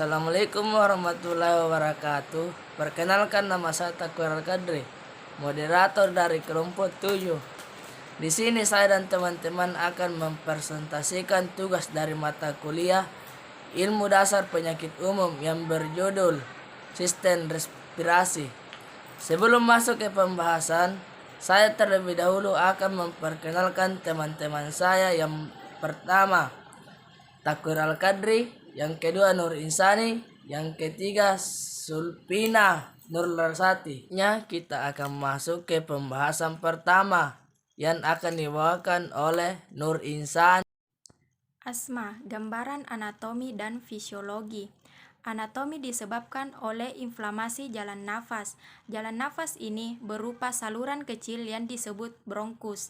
Assalamualaikum warahmatullahi wabarakatuh. Perkenalkan, nama saya Takwir Al-Kadri, moderator dari kelompok 7. Di sini saya dan teman-teman akan mempresentasikan tugas dari mata kuliah Ilmu Dasar Penyakit Umum yang berjudul Sistem Respirasi. Sebelum masuk ke pembahasan, saya terlebih dahulu akan memperkenalkan teman-teman saya. Yang pertama, Takwir Al-Kadri. Yang kedua, Nur Insani. Yang ketiga, Sulpina Nur Larsati. Kita akan masuk ke pembahasan pertama yang akan dibawakan oleh Nur Insani. Asma, gambaran anatomi dan fisiologi. Anatomi disebabkan oleh inflamasi jalan nafas. Jalan nafas ini berupa saluran kecil yang disebut bronkus,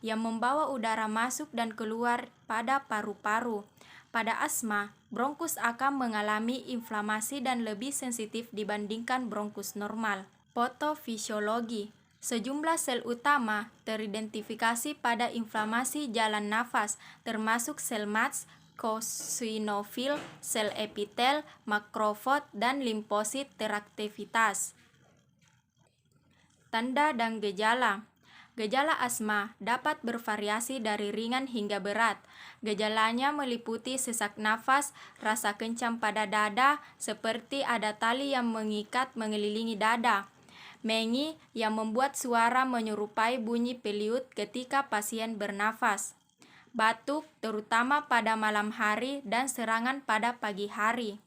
yang membawa udara masuk dan keluar pada paru-paru. Pada asma, bronkus akan mengalami inflamasi dan lebih sensitif dibandingkan bronkus normal. Patofisiologi. Sejumlah sel utama teridentifikasi pada inflamasi jalan nafas, termasuk sel Mats, eosinofil, sel epitel, makrofag, dan limfosit teraktivitas. Tanda dan gejala. Gejala asma dapat bervariasi dari ringan hingga berat. Gejalanya meliputi sesak nafas, rasa kencang pada dada seperti ada tali yang mengikat mengelilingi dada, mengi yang membuat suara menyerupai bunyi peliut ketika pasien bernafas, batuk terutama pada malam hari dan serangan pada pagi hari,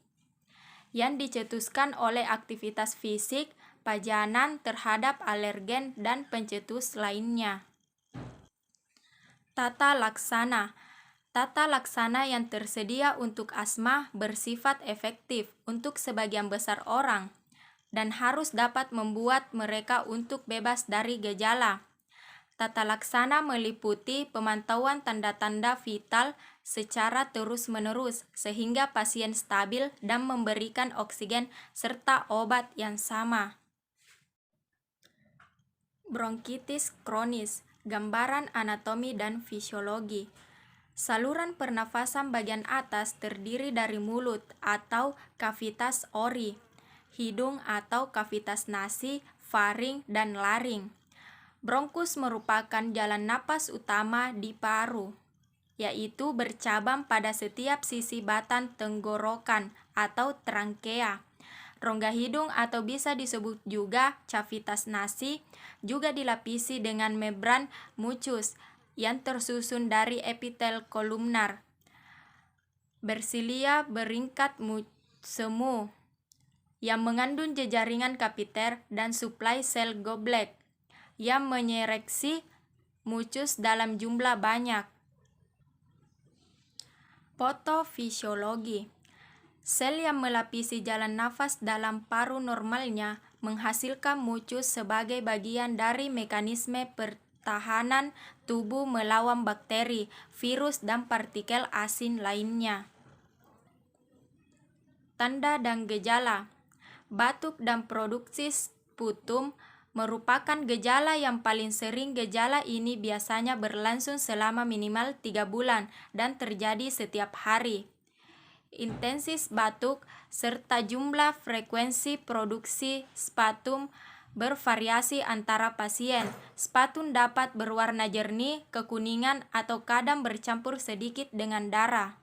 yang dicetuskan oleh aktivitas fisik, pajanan terhadap alergen, dan pencetus lainnya. Tata laksana. Tata laksana yang tersedia untuk asma bersifat efektif untuk sebagian besar orang dan harus dapat membuat mereka untuk bebas dari gejala. Tata laksana meliputi pemantauan tanda-tanda vital secara terus-menerus sehingga pasien stabil dan memberikan oksigen serta obat yang sama. Bronkitis kronis, gambaran anatomi dan fisiologi. Saluran pernafasan bagian atas terdiri dari mulut atau kavitas ori, hidung atau kavitas nasi, faring, dan laring. Bronkus merupakan jalan napas utama di paru, yaitu bercabang pada setiap sisi batang tenggorokan atau trankea. Rongga hidung atau bisa disebut juga cavitas nasi juga dilapisi dengan membran mucus yang tersusun dari epitel kolumnar, bersilia beringkat semu yang mengandung jejaringan kapiter dan suplai sel Goblet yang menyereksi mucus dalam jumlah banyak. Patofisiologi. Sel yang melapisi jalan nafas dalam paru normalnya menghasilkan mucus sebagai bagian dari mekanisme pertahanan tubuh melawan bakteri, virus, dan partikel asin lainnya. Tanda dan gejala. Batuk dan produksi sputum merupakan gejala yang paling sering. Gejala ini biasanya berlangsung selama minimal 3 bulan dan terjadi setiap hari. Intensitas batuk serta jumlah frekuensi produksi sputum bervariasi antara pasien. Sputum dapat berwarna jernih, kekuningan, atau kadang bercampur sedikit dengan darah.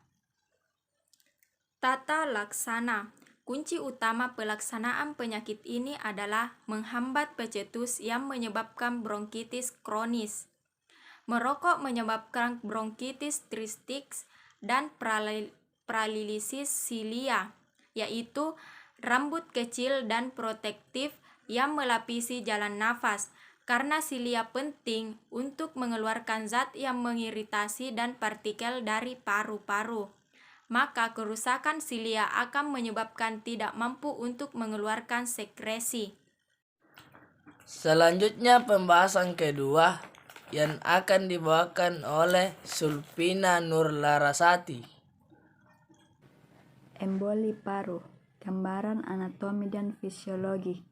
Tata laksana. Kunci utama pelaksanaan penyakit ini adalah menghambat pencetus yang menyebabkan bronkitis kronis. Merokok menyebabkan bronkitis tristis dan paralisis silia, yaitu rambut kecil dan protektif yang melapisi jalan nafas. Karena silia penting untuk mengeluarkan zat yang mengiritasi dan partikel dari paru-paru, maka kerusakan silia akan menyebabkan tidak mampu untuk mengeluarkan sekresi. Selanjutnya pembahasan kedua yang akan dibawakan oleh Sulpina Nur Larasati. Emboli paru, gambaran anatomi dan fisiologi.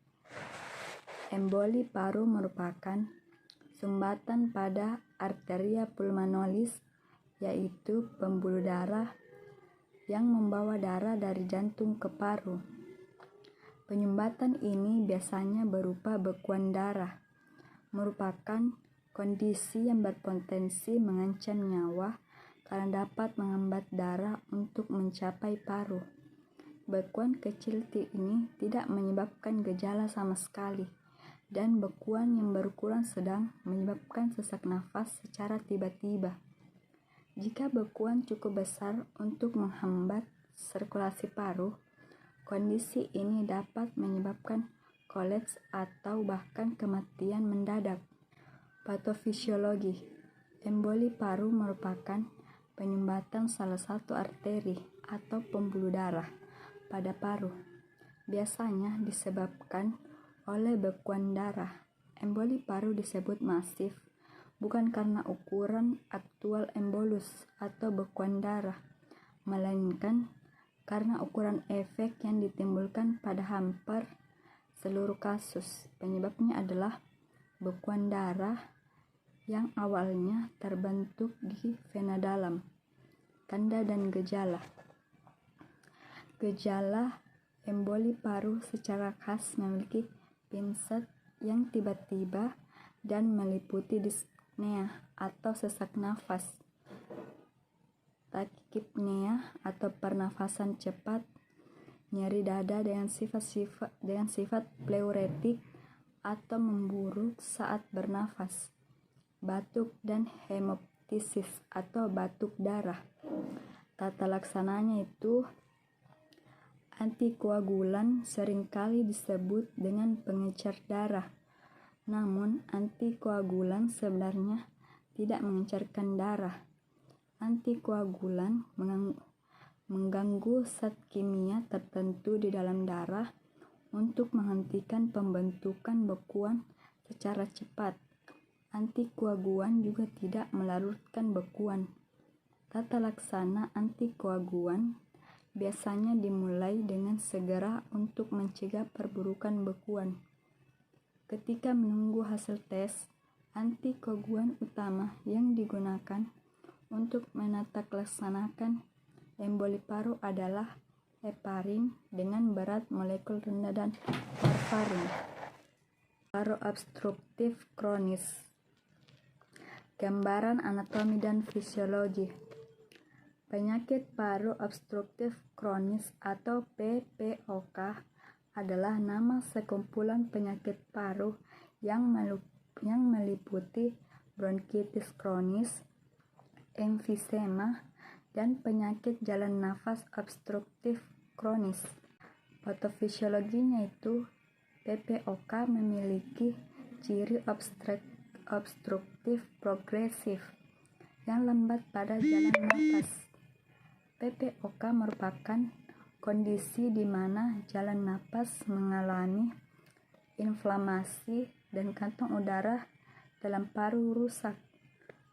Emboli paru merupakan sumbatan pada arteria pulmonalis, yaitu pembuluh darah yang membawa darah dari jantung ke paru. Penyumbatan ini biasanya berupa bekuan darah, merupakan kondisi yang berpotensi mengancam nyawa karena dapat menghambat darah untuk mencapai paru. Bekuan kecil ini tidak menyebabkan gejala sama sekali, dan bekuan yang berukuran sedang menyebabkan sesak nafas secara tiba-tiba. Jika bekuan cukup besar untuk menghambat sirkulasi paru, kondisi ini dapat menyebabkan kolaps atau bahkan kematian mendadak. Patofisiologi emboli paru merupakan penyumbatan salah satu arteri atau pembuluh darah pada paru. Biasanya disebabkan oleh bekuan darah. Emboli paru disebut masif bukan karena ukuran aktual embolus atau bekuan darah, melainkan karena ukuran efek yang ditimbulkan pada hampir seluruh kasus. Penyebabnya adalah bekuan darah yang awalnya terbentuk di vena dalam. Tanda dan gejala. Gejala emboli paru secara khas memiliki pinset yang tiba-tiba dan meliputi dyspnea atau sesak nafas, tachypnea atau pernafasan cepat, nyeri dada dengan sifat pleuretik atau memburuk saat bernafas, batuk dan hemoptysis atau batuk darah. Tata laksananya itu antikoagulan seringkali disebut dengan pengecer darah. Namun, antikoagulan sebenarnya tidak mengencerkan darah. Antikoagulan mengganggu zat kimia tertentu di dalam darah untuk menghentikan pembentukan bekuan secara cepat. Antikoagulan juga tidak melarutkan bekuan. Tata laksana antikoagulan biasanya dimulai dengan segera untuk mencegah perburukan bekuan. Ketika menunggu hasil tes, antikoagulan utama yang digunakan untuk menatalaksanakan emboli paru adalah heparin dengan berat molekul rendah dan warfarin. Paru obstruktif kronis. Gambaran anatomi dan fisiologi. Penyakit paru obstruktif kronis atau PPOK adalah nama sekumpulan penyakit paru yang meliputi bronkitis kronis, emfisema, dan penyakit jalan nafas obstruktif kronis. Patofisiologinya itu PPOK memiliki ciri obstruktif progresif yang lambat pada jalan nafas. PPOK merupakan kondisi di mana jalan napas mengalami inflamasi dan kantong udara dalam paru rusak.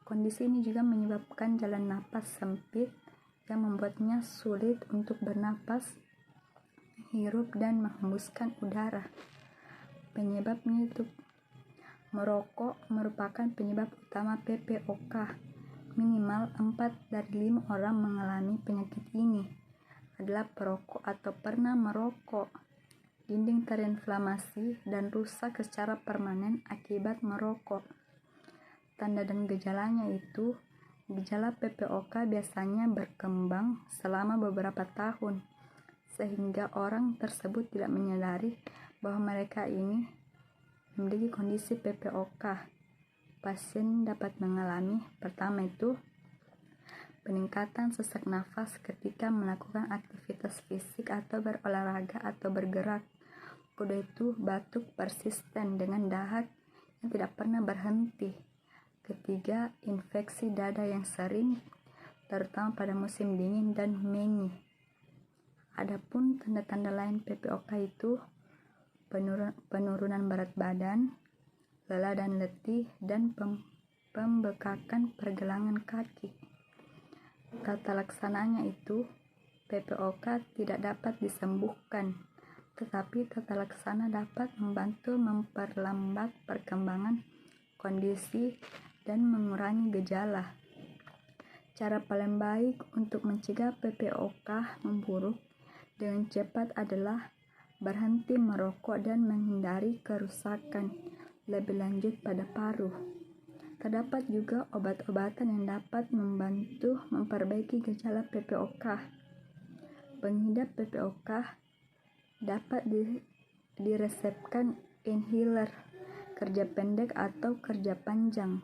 Kondisi ini juga menyebabkan jalan napas sempit yang membuatnya sulit untuk bernapas, menghirup dan menghembuskan udara. Penyebabnya itu merokok merupakan penyebab utama PPOK. Minimal 4 dari 5 orang mengalami penyakit ini adalah perokok atau pernah merokok. Dinding terinflamasi dan rusak secara permanen akibat merokok. Tanda dan gejalanya itu, gejala PPOK biasanya berkembang selama beberapa tahun, sehingga orang tersebut tidak menyadari bahwa mereka ini memiliki kondisi PPOK. Pasien dapat mengalami pertama itu peningkatan sesak nafas ketika melakukan aktivitas fisik atau berolahraga atau bergerak. Kedua itu batuk persisten dengan dahak yang tidak pernah berhenti. Ketiga, infeksi dada yang sering, terutama pada musim dingin dan mengi. Adapun tanda-tanda lain PPOK itu penurunan berat badan, lelah dan letih, dan pembekakan pergelangan kaki. Tata laksananya itu, PPOK tidak dapat disembuhkan, tetapi tata laksana dapat membantu memperlambat perkembangan kondisi dan mengurangi gejala. Cara paling baik untuk mencegah PPOK memburuk dengan cepat adalah berhenti merokok dan menghindari kerusakan lebih lanjut pada paru. Terdapat juga obat-obatan yang dapat membantu memperbaiki gejala PPOK. Pengidap PPOK dapat diresepkan inhaler kerja pendek atau kerja panjang.